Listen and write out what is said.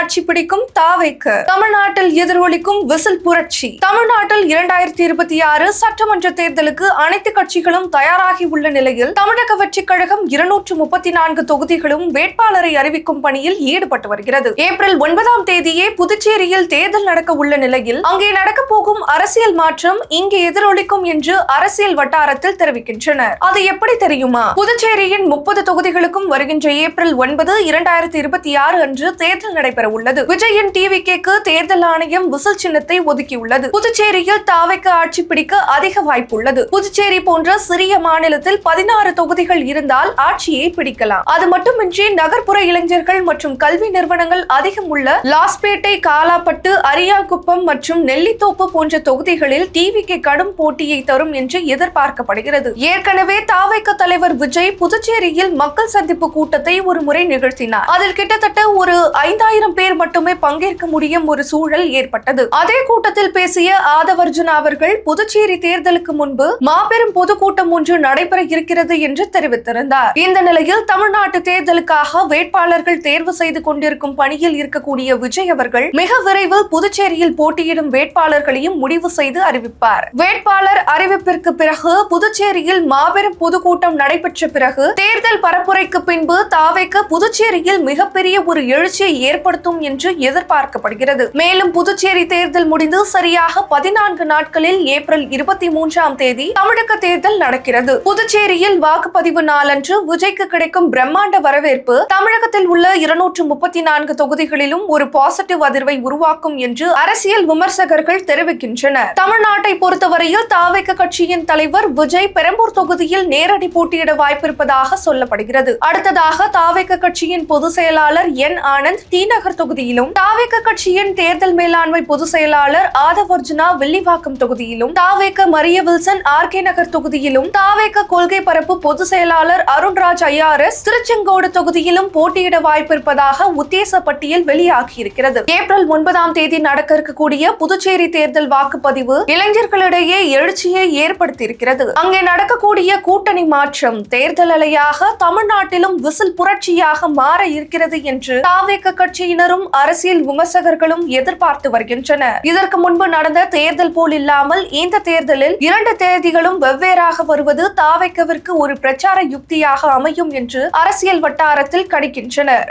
ஆட்சி பிடிக்கும் தாவேக்கு தமிழ்நாட்டில் எதிரொலிக்கும் விசில் புரட்சி. தமிழ்நாட்டில் 2026 சட்டமன்ற தேர்தலுக்கு அனைத்து கட்சிகளும் தயாராகி உள்ள நிலையில் தமிழக வெற்றிக் கழகம் 234 தொகுதிகளும் வேட்பாளரை அறிவிக்கும் பணியில் ஈடுபட்டு வருகிறது. ஏப்ரல் 9ஆம் தேதியே புதுச்சேரியில் தேர்தல் நடக்க உள்ள நிலையில் அங்கே நடக்க போகும் அரசியல் மாற்றம் இங்கே எதிரொலிக்கும் என்று அரசியல் வட்டாரத்தில் தெரிவிக்கின்றனர். அது எப்படி தெரியுமா? புதுச்சேரியின் 30 தொகுதிகளுக்கும் வருகின்ற ஏப்ரல் 9, 2026 அன்று தேர்தல் நடைபெற உள்ளது. விஜயின் டிவிகேக்கு தேர்தல் ஆணையம் விசில் சின்னத்தை ஒதுக்கியுள்ளது. புதுச்சேரியில் தாவேக்கு ஆட்சி பிடிக்க அதிக வாய்ப்பு உள்ளது. புதுச்சேரி போன்ற சிறிய மாநிலத்தில் 16 தொகுதிகள் இருந்தால் ஆட்சியை பிடிக்கலாம். அது மட்டுமின்றி நகர்ப்புற இளைஞர்கள் மற்றும் கல்வி நிறுவனங்கள் அதிகம் உள்ள லாஸ்பேட்டை, காலாப்பட்டு, அரியாங்குப்பம் மற்றும் நெல்லித்தோப்பு போன்ற தொகுதிகளில் டிவிகே கடும் போட்டியை தரும் என்று எதிர்பார்க்கப்படுகிறது. ஏற்கனவே தாவேக்கு தலைவர் விஜய் புதுச்சேரியில் மக்கள் சந்திப்பு கூட்டத்தை ஒரு முறை நிகழ்த்தினார். அதில் கிட்டத்தட்ட ஒரு 5000 பேர் மட்டுமே பங்கேற்க முடியும் ஒரு சூழல் ஏற்பட்டது. அதே கூட்டத்தில் பேசிய ஆதவர்ஜுனா அவர்கள் புதுச்சேரி தேர்தலுக்கு முன்பு மாபெரும் பொதுக்கூட்டம் ஒன்று நடைபெற இருக்கிறது என்று தெரிவித்திருந்தார். இந்த நிலையில் தமிழ்நாட்டு தேர்தலுக்காக வேட்பாளர்கள் தேர்வு செய்து கொண்டிருக்கும் பணியில் இருக்கக்கூடிய விஜய் அவர்கள் மிக விரைவில் புதுச்சேரியில் போட்டியிடும் வேட்பாளர்களையும் முடிவு செய்து அறிவிப்பார். வேட்பாளர் அறிவிப்பிற்கு பிறகு புதுச்சேரியில் மாபெரும் பொதுக்கூட்டம் நடைபெற்ற பிறகு தேர்தல் பரப்புரைக்கு பின்பு தாவேக்கு புதுச்சேரியில் மிகப்பெரிய ஒரு எழுச்சியை ஏற்படுத்தும் என்று எதிர்பார்க்கப்படுகிறது. மேலும் புதுச்சேரி தேர்தல் முடிந்து சரியாக 14 நாட்களில் ஏப்ரல் 23ஆம் தேதி தமிழக தேர்தல் நடக்கிறது. புதுச்சேரியில் வாக்குப்பதிவு நாளன்று விஜய்க்கு கிடைக்கும் பிரம்மாண்ட வரவேற்பு தமிழகத்தில் உள்ள 234 தொகுதிகளிலும் ஒரு பாசிட்டிவ் அதிர்வை உருவாக்கும் என்று அரசியல் விமர்சகர்கள் தெரிவிக்கின்றனர். தமிழ்நாட்டை பொறுத்தவரையில் தாவேக்கு கட்சியின் தலைவர் விஜய் பெரம்பூர் தொகுதியில் நேரடி போட்டியிட வாய்ப்பிருப்பதாக சொல்லப்படுகிறது. அடுத்ததாக தாவேக்கு கட்சியின் பொதுச் செயலாளர் என் ஆனந்த் டி நகர் தொகுதியிலும், தாவேக்கு கட்சியின் தேர்தல் மேலாண்மை பொதுச் செயலாளர் ஆதவர்ஜுனா வில்லிவாக்கம் தொகுதியிலும், தாவேக்கு மரிய வில்சன் ஆர்கே நகர் தொகுதியிலும், தாவேக்கு கொள்கை பரப்பு பொதுச் செயலாளர் அருண்ராஜ் ஐஆர்எஸ் திருச்செங்கோடு தொகுதியிலும் போட்டியிட வாய்ப்பிருப்பதாக உத்தேச பட்டியல் வெளியாகியிருக்கிறது. ஏப்ரல் 9ஆம் தேதி நடக்க இருக்கக்கூடிய புதுச்சேரி தேர்தல் வாக்குப்பதிவு இளைஞர்களிடையே எழுச்சியை ஏற்படுத்தியிருக்கிறது. அங்கே நடக்கக்கூடிய கூட்டணி மாற்றம் தேர்தல் அலையாக தமிழ்நாட்டிலும் விசில் புரட்சியாக மாற இருக்கிறது என்று தாவேக்கு கட்சியினரும் அரசியல் விமர்சகர்களும் எதிர்பார்த்து வருகின்றனர். இதற்கு முன்பு நடந்த தேர்தல் போல் இல்லாமல் இந்த தேர்தலில் 2 தேதிகளும் வெவ்வேறாக வருவது தாவேக்குவிற்கு ஒரு பிரச்சார யுக்தியாக அமையும் என்று அரசியல் வட்டாரத்தில் கணிக்கின்றனர்.